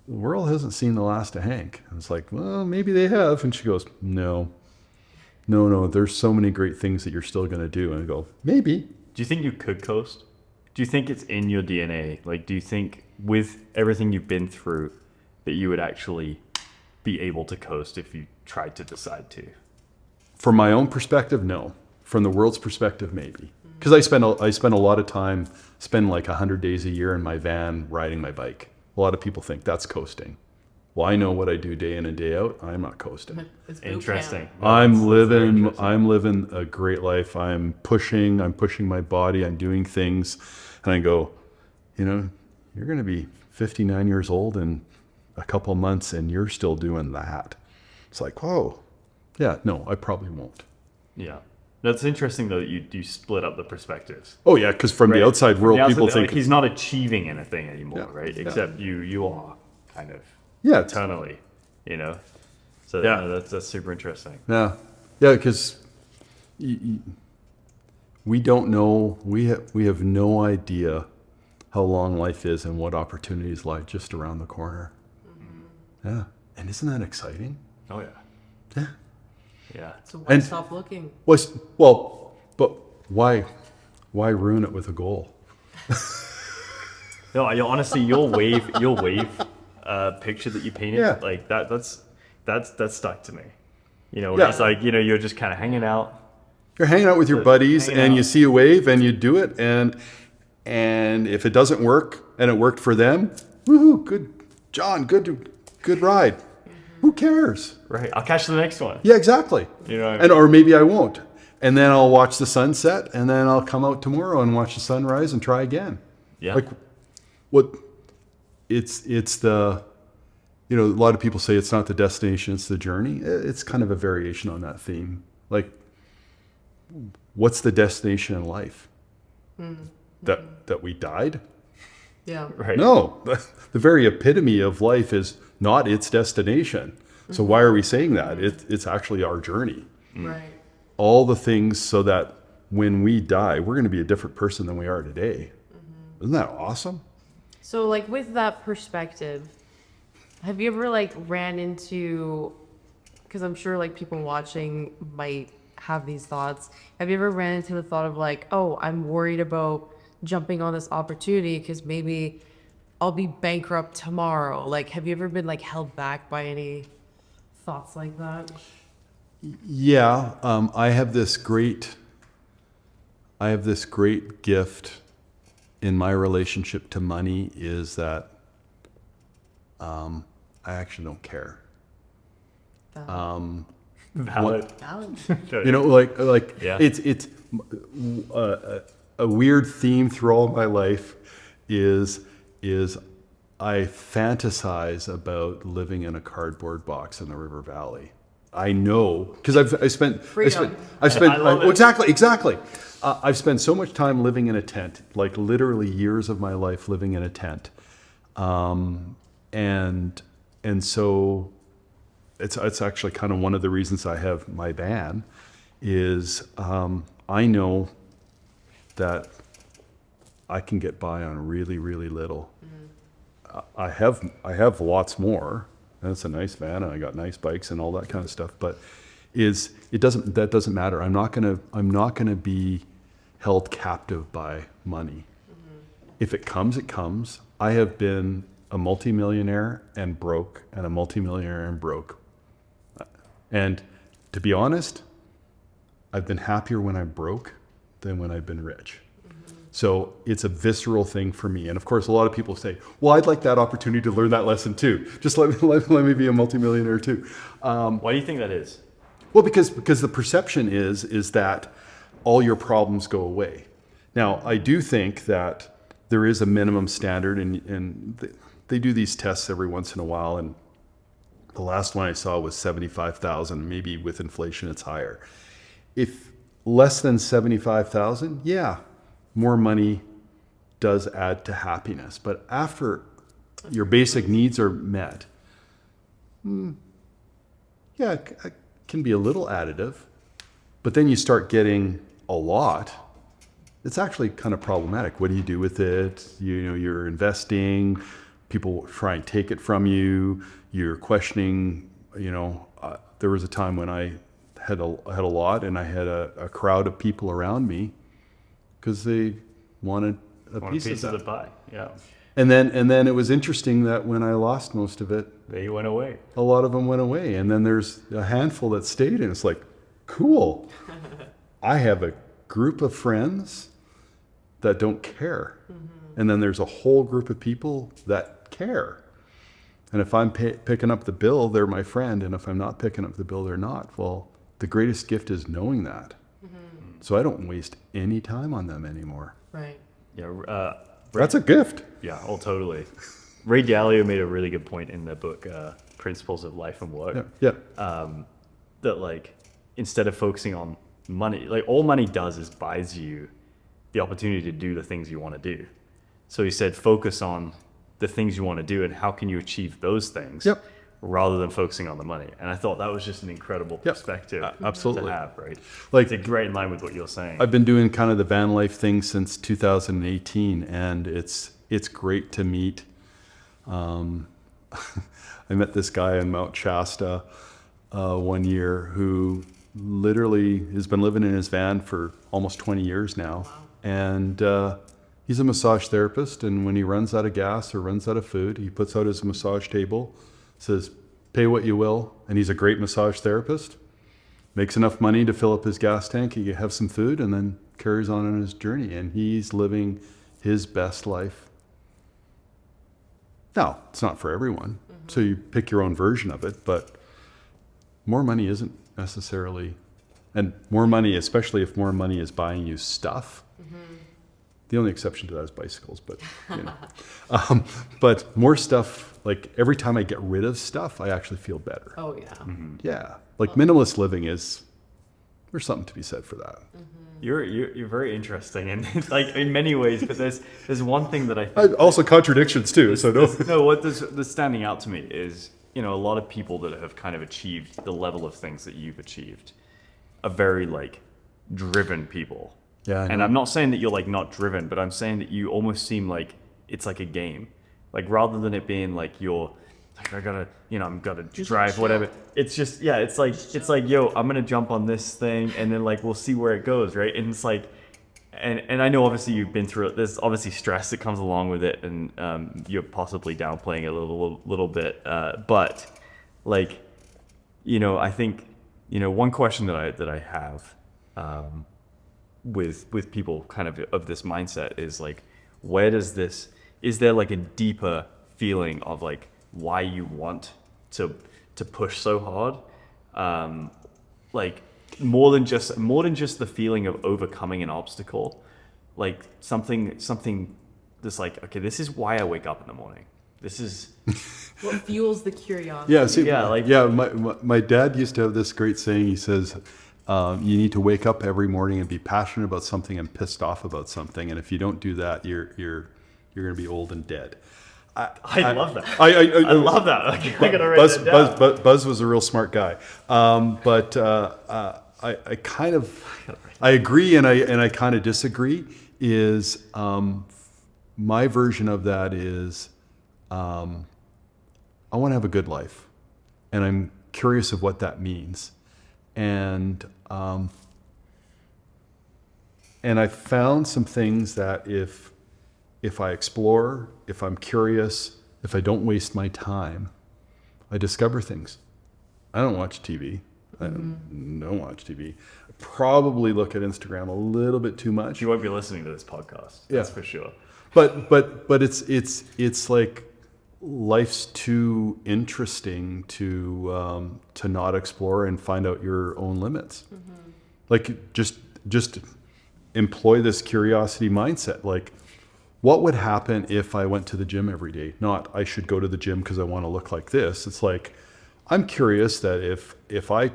the world hasn't seen the last of Hank. I was like, well, maybe they have. And she goes, no, there's so many great things that you're still going to do. And I go, maybe. Do you think you could coast? Do you think it's in your DNA? Like, do you think with everything you've been through that you would actually be able to coast if you tried to decide to? From my own perspective, no. From the world's perspective, maybe. Because I spend a lot of time, spend like 100 days a year in my van riding my bike. A lot of people think that's coasting. Well, I know what I do day in and day out. I'm not coasting. Interesting. I'm living a great life. I'm pushing my body. I'm doing things. And I go, you're going to be 59 years old in a couple of months and you're still doing that. It's like, whoa. Yeah, no, I probably won't. Yeah. That's interesting, though, that you split up the perspectives. Oh, yeah, because from the outside world, people think... Like he's not achieving anything anymore, right? Except you are, kind of, eternally, So that's super interesting. Yeah, because we don't know, we have no idea how long life is and what opportunities lie just around the corner. Mm-hmm. Yeah, and isn't that exciting? Oh, yeah. Yeah. Yeah. So why stop looking? Well, but why ruin it with a goal? No, honestly, your wave picture that you painted, like that's stuck to me. It's like, you're just kind of hanging out. You're hanging out with your buddies and you see a wave and you do it. And if it doesn't work and it worked for them, woohoo, good, John, good ride. Who cares? Right. I'll catch the next one. Yeah, exactly. Or maybe I won't. And then I'll watch the sunset and then I'll come out tomorrow and watch the sunrise and try again. Yeah. Like it's the, a lot of people say it's not the destination, it's the journey. It's kind of a variation on that theme. Like, what's the destination in life? Mm-hmm. That we died? Yeah. Right. No, the very epitome of life is not its destination. So why are we saying that? It's actually our journey. Right. All the things so that when we die, we're going to be a different person than we are today. Mm-hmm. Isn't that awesome? So like with that perspective, have you ever ran into, because I'm sure people watching might have these thoughts. Have you ever ran into the thought of oh, I'm worried about jumping on this opportunity because maybe I'll be bankrupt tomorrow? Have you ever been held back by any thoughts like that? Yeah, I have this great gift in my relationship to money is that I actually don't care. Valid. Yeah. It's a weird theme through all my life is I fantasize about living in a cardboard box in the river valley. I know because I've spent Freedom. I love it. exactly. I've spent so much time living in a tent, like literally years of my life living in a tent, and so it's actually kind of one of the reasons I have my van is I know that I can get by on really, really little. I have lots more. That's a nice van, and I got nice bikes and all that kind of stuff. But that doesn't matter. I'm not gonna be held captive by money. If it comes, it comes. I have been a multimillionaire and broke, and a multimillionaire and broke. And to be honest, I've been happier when I'm broke than when I've been rich. So it's a visceral thing for me. And of course, a lot of people say, well, I'd like that opportunity to learn that lesson too. Just let me be a multimillionaire too. Why do you think that is? Well, because the perception is that all your problems go away. Now, I do think that there is a minimum standard, and they do these tests every once in a while. And the last one I saw was 75,000. Maybe with inflation, it's higher. If less than 75,000, yeah, more money does add to happiness. But after your basic needs are met, yeah, it can be a little additive. But then you start getting a lot. It's actually kind of problematic. What do you do with it? You're investing. People try and take it from you. You're questioning. There was a time when I had a lot, and I had a crowd of people around me because they wanted a piece of the pie. Yeah. And then it was interesting that when I lost most of it, They went away. a lot of them went away. And then there's a handful that stayed, and it's like, cool. I have a group of friends that don't care. And then there's a whole group of people that care. And if I'm picking up the bill, they're my friend. And if I'm not picking up the bill, they're not. Well, the greatest gift is knowing that. So I don't waste any time on them anymore. Right. Yeah. That's a gift. Yeah. Oh, totally. Ray Dalio made a really good point in the book, Principles of Life and Work. Yeah. That like, instead of focusing on money, like all money does is buys you the opportunity to do the things you want to do. So he said, focus on the things you want to do and how can you achieve those things. Yep. Rather than focusing on the money. And I thought that was just an incredible perspective absolutely. to have, right? Like, it's right in line with what you're saying. I've been doing kind of the van life thing since 2018, and it's great to meet. I met this guy in Mount Shasta one year who literally has been living in his van for almost 20 years now. Wow. And he's a massage therapist, and when he runs out of gas or runs out of food, he puts out his massage table, says, pay what you will, and he's a great massage therapist, makes enough money to fill up his gas tank, he can have some food, and then carries on his journey, and he's living his best life. Now, it's not for everyone, so you pick your own version of it, but more money isn't necessarily, and more money, especially if more money is buying you stuff. The only exception to that is bicycles, but but more stuff, like every time I get rid of stuff, I actually feel better. Oh yeah. Yeah, like minimalist living there's something to be said for that. You're very interesting, and like in many ways. But there's one thing that I think Also contradictions too. So that's standing out to me is a lot of people that have kind of achieved the level of things that you've achieved are very like driven people. Yeah, and I'm not saying that you're like not driven, but I'm saying that you almost seem like it's like a game. Like rather than it being like you're like I gotta I'm gonna drive whatever. It's just it's like yo, I'm gonna jump on this thing and then like we'll see where it goes, right? And it's like and I know obviously you've been through it. There's obviously stress that comes along with it, and you're possibly downplaying it a little bit. But like I think one question that I have. With people kind of this mindset is like, is there like a deeper feeling of like why you want to push so hard? Like more than just the feeling of overcoming an obstacle, like something that's like, okay, this is why I wake up in the morning. This is What fuels the curiosity? Yeah, see, Yeah, like- my dad used to have this great saying. He says, you need to wake up every morning and be passionate about something and pissed off about something. And if you don't do that, you're going to be old and dead. I love that. I love that. Okay, I gotta write that down. Buzz was a real smart guy. But I kind of, I agree and I kind of disagree. Is my version of that is, I want to have a good life, and I'm curious of what that means, and I found some things that if I explore, if I'm curious, if I don't waste my time, I discover things. I don't watch TV. I don't watch TV. I probably look at Instagram a little bit too much. You won't be listening to this podcast. That's for sure. But it's like life's too interesting to not explore and find out your own limits. Like just employ this curiosity mindset. Like, what would happen if I went to the gym every day? Not I should go to the gym because I want to look like this. It's like, I'm curious that if I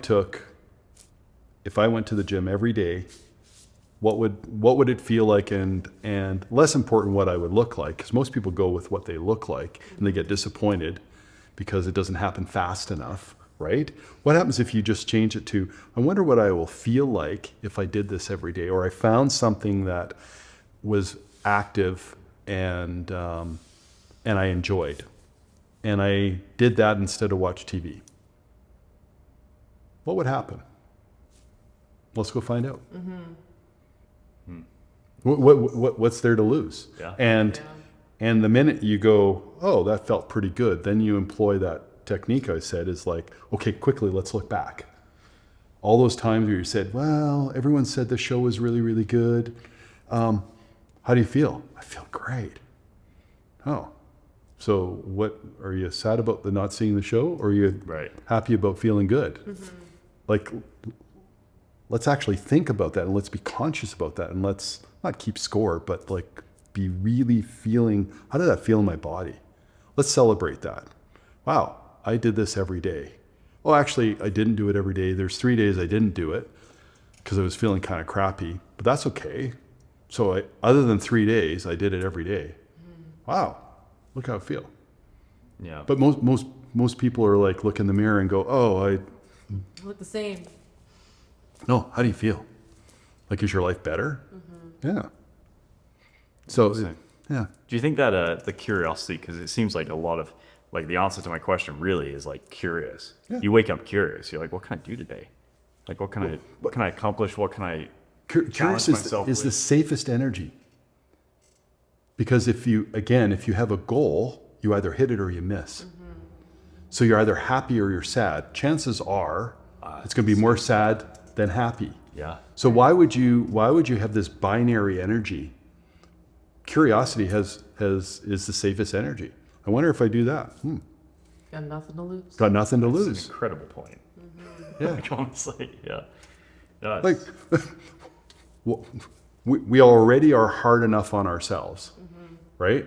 went to the gym every day, what would it feel like, and less important what I would look like, because most people go with what they look like and they get disappointed because it doesn't happen fast enough, right? What happens if you just change it to, I wonder what I will feel like if I did this every day, or I found something that was active and I enjoyed, and I did that instead of watch TV. What would happen? Let's go find out. What's there to lose? Yeah. And the minute you go, oh, that felt pretty good, then you employ that technique I said, is like, okay, quickly, let's look back. All those times where you said, well, everyone said the show was really, really good. How do you feel? I feel great. Oh, so what, are you sad about the not seeing the show, or are you happy about feeling good? Like, let's actually think about that, and let's be conscious about that, and let's not keep score, but like be really feeling, how did that feel in my body? Let's celebrate that. Wow, I did this every day. Oh, actually, I didn't do it every day. There's 3 days I didn't do it because I was feeling kind of crappy, but that's okay. So other than 3 days, I did it every day. Wow, look how I feel. Yeah. But most people are like, look in the mirror and go, oh, I look the same. No, how do you feel? Like, is your life better? Yeah. So, yeah. Do you think that the curiosity, because it seems like a lot of, like, the answer to my question really is like curious. Yeah. You wake up curious. You're like, what can I do today? Like, what can I accomplish? What can I Curious challenge myself is the with? safest energy. Because if you have a goal, you either hit it or you miss. So you're either happy or you're sad. Chances are it's going to be more sad than happy. Yeah. So why would you have this binary energy? Curiosity is the safest energy. I wonder if I do that. Got nothing to lose. Got nothing to That's an lose. incredible point. Yeah. Like, honestly, yeah. No, Like, we already are hard enough on ourselves, right?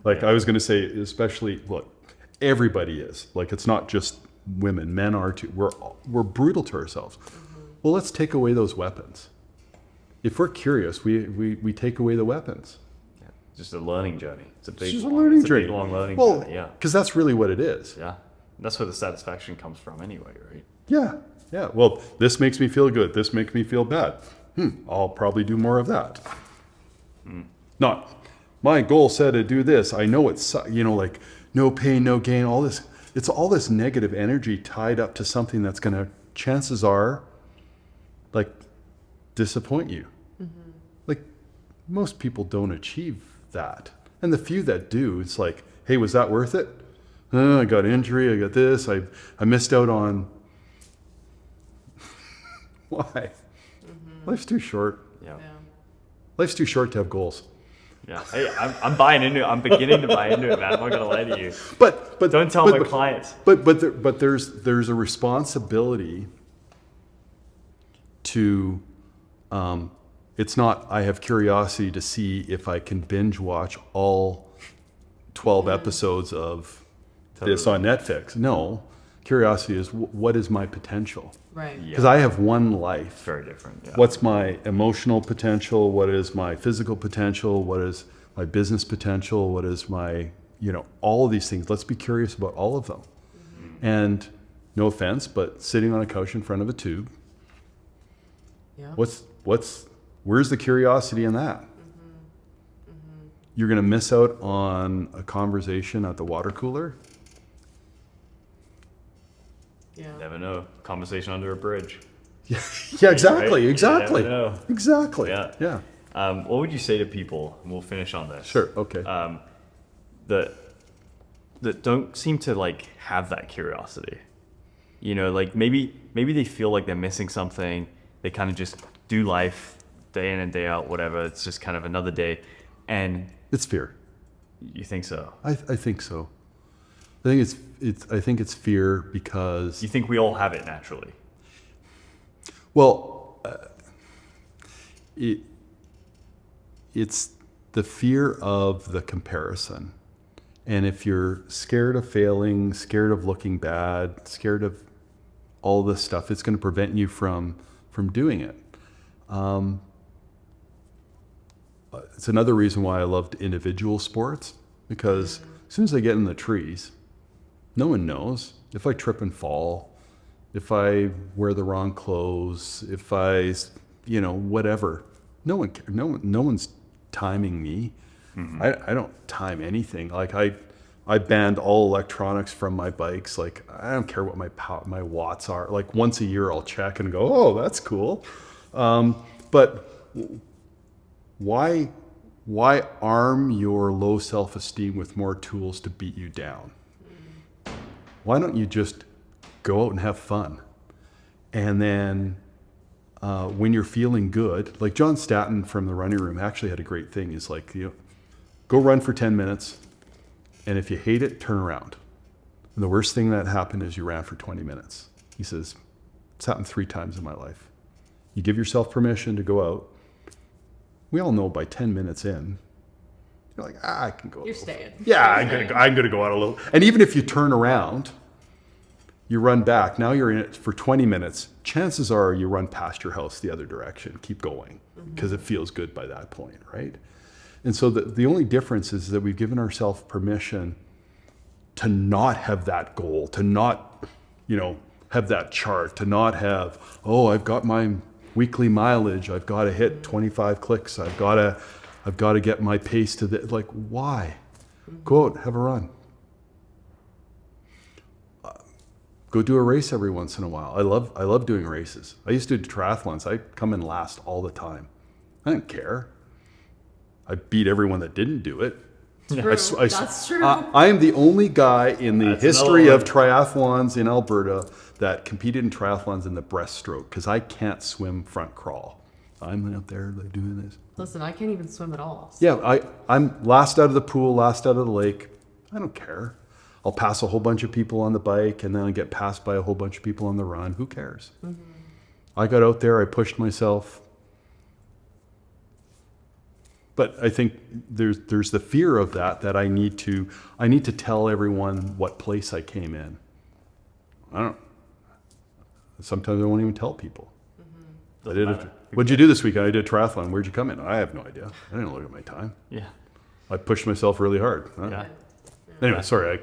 Like, I was going to say, especially, look, everybody is. Like, it's not just women, men are too. We're brutal to ourselves. Well, let's take away those weapons. If we're curious, we take away the weapons. just a learning journey. It's a big, It's just a learning journey. Big, long learning Well, journey. Yeah. because that's really what it is. Yeah. That's where the satisfaction comes from anyway, right? Yeah, yeah. Well, this makes me feel good. This makes me feel bad. I'll probably do more of that. Not, my goal said to do this. I know it's, like no pain, no gain, all this. It's all this negative energy tied up to something that's going to, chances are, like, disappoint you. Like, most people don't achieve that. And the few that do, it's like, hey, was that worth it? I got injury, I got this, I missed out on. Why? Life's too short. Yeah. Yeah. Life's too short to have goals. Yeah. Hey, I'm buying into it. I'm beginning to buy into it, man. I'm not gonna lie to you. But Don't tell my clients. But there's a responsibility to It's not, I have curiosity to see if I can binge watch all 12 episodes of this on Netflix. No, curiosity is what is my potential? Right. Yeah. Because I have one life. Very different. Yeah. What's my emotional potential? What is my physical potential? What is my business potential? What is my, all of these things. Let's be curious about all of them. And no offense, but sitting on a couch in front of a tube, Yeah. where's the curiosity in that? You're going to miss out on a conversation at the water cooler. Yeah. Never know. Conversation under a bridge. Yeah, exactly, Right? exactly, You never know. exactly. Yeah. Yeah. What would you say to people, and we'll finish on this, Sure. Okay. that don't seem to like have that curiosity? Like maybe they feel like they're missing something. They kind of just do life day in and day out, whatever. It's just kind of another day. And It's fear. you think so? I think so. I think it's fear because You think we all have it naturally? well, it's the fear of the comparison. And if you're scared of failing, scared of looking bad, scared of all this stuff, it's going to prevent you from doing it. It's another reason why I loved individual sports, because as soon as I get in the trees, no one knows if I trip and fall, if I wear the wrong clothes, if I, whatever. No one's timing me. I don't time anything. Like I banned all electronics from my bikes. Like I don't care what my watts are. Like once a year I'll check and go, oh, that's cool. But why arm your low self-esteem with more tools to beat you down? Why don't you just go out and have fun? And then when you're feeling good, like John Statton from the Running Room actually had a great thing. He's like, go run for 10 minutes. And if you hate it, turn around. And the worst thing that happened is you ran for 20 minutes. He says, it's happened 3 times in my life. You give yourself permission to go out. We all know by 10 minutes in, you're like, I can go. You're staying. Yeah, I'm gonna go out a little. And even if you turn around, you run back. Now you're in it for 20 minutes. Chances are you run past your house the other direction. Keep going because it feels good by that point, right? And so the only difference is that we've given ourselves permission to not have that goal, to not, have that chart, to not have, I've got my weekly mileage. I've got to hit 25 clicks. I've got to get my pace to the, like, why? Go out, have a run. Go do a race every once in a while. I love doing races. I used to do triathlons. I come in last all the time. I didn't care. I beat everyone that didn't do it. True. That's true. I am the only guy in the That's history another of triathlons in Alberta that competed in triathlons in the breaststroke because I can't swim front crawl. I'm out there like doing this. Listen, I can't even swim at all. Yeah, I'm last out of the pool, last out of the lake. I don't care. I'll pass a whole bunch of people on the bike and then I get passed by a whole bunch of people on the run. Who cares? I got out there, I pushed myself. But I think there's the fear of that I need to tell everyone what place I came in. Sometimes I won't even tell people. What'd you do this weekend? I did a triathlon. Where'd you come in? I have no idea. I didn't look at my time. Yeah. I pushed myself really hard. Yeah. Anyway, sorry.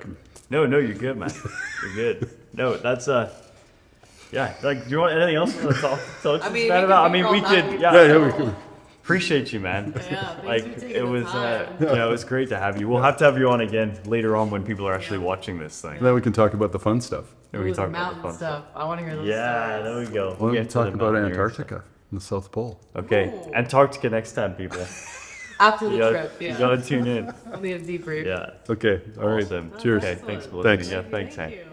No, you're good, man. You're good. No, that's yeah. Like, do you want anything else to talk I mean, about? I mean, we could. Yeah. we could. Appreciate you, man. Yeah, thanks Like for taking it the was, time. it was great to have you. We'll have to have you on again later on when people are actually watching this thing. Then we can talk about the fun stuff. Then we Ooh, can talk the about the mountain fun stuff. I want to hear those Yeah, stories. there we go. We'll get to talk the about mountaineering Antarctica stuff. and the South Pole. Okay, Ooh. Antarctica next time, people. After the You trip, you yeah. gotta tune in. I'll need a debrief. Yeah. Okay. All right. Awesome. Cheers. Okay, thanks for Thanks. listening. Yeah, thanks, Thank Hank. you.